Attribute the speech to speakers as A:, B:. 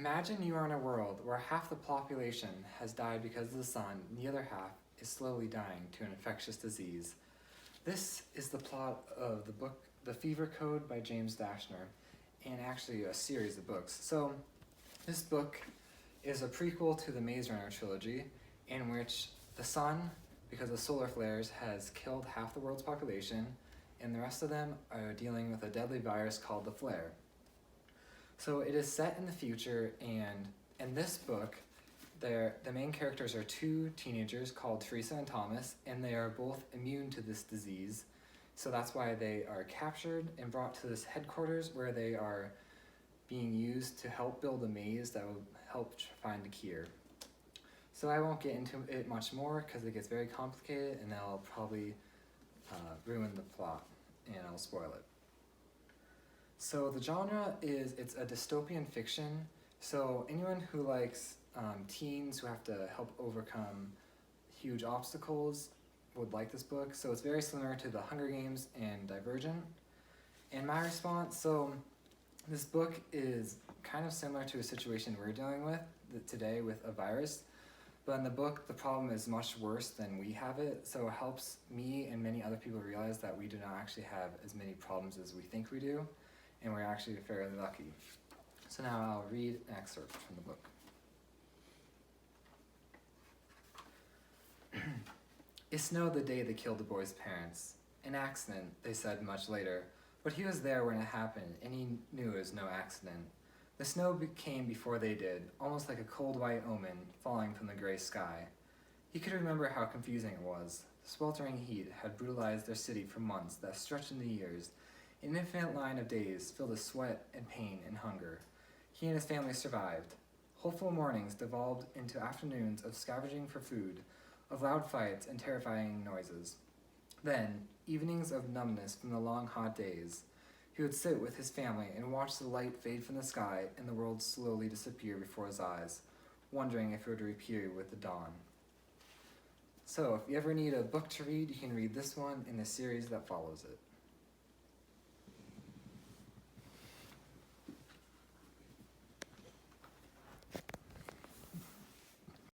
A: Imagine you are in a world where half the population has died because of the sun and the other half is slowly dying to an infectious disease. This is the plot of the book The Fever Code by James Dashner, and actually a series of books. So this book is a prequel to the Maze Runner trilogy, in which the sun, because of solar flares, has killed half the world's population, and the rest of them are dealing with a deadly virus called the flare. So it is set in the future, and in this book, the main characters are two teenagers called Teresa and Thomas, and they are both immune to this disease. So that's why they are captured and brought to this headquarters where they are being used to help build a maze that will help find a cure. So I won't get into it much more because it gets very complicated and I'll probably ruin the plot and I'll spoil it. So the genre it's a dystopian fiction. So anyone who likes teens who have to help overcome huge obstacles would like this book. So it's very similar to The Hunger Games and Divergent. And my response, so this book is kind of similar to a situation we're dealing with today with a virus. But in the book, the problem is much worse than we have it, so it helps me and many other people realize that we do not actually have as many problems as we think we do, and we're actually fairly lucky. So now I'll read an excerpt from the book. It snowed the day they killed the boy's parents. An accident, they said much later, but he was there when it happened, and he knew it was no accident. The snow came before they did, almost like a cold white omen falling from the gray sky. He could remember how confusing it was. The sweltering heat had brutalized their city for months that stretched into years, an infinite line of days filled with sweat and pain and hunger. He and his family survived. Hopeful mornings devolved into afternoons of scavenging for food, of loud fights and terrifying noises. Then, evenings of numbness from the long hot days. He would sit with his family and watch the light fade from the sky and the world slowly disappear before his eyes, wondering if it would reappear with the dawn. So, if you ever need a book to read, you can read this one in the series that follows it.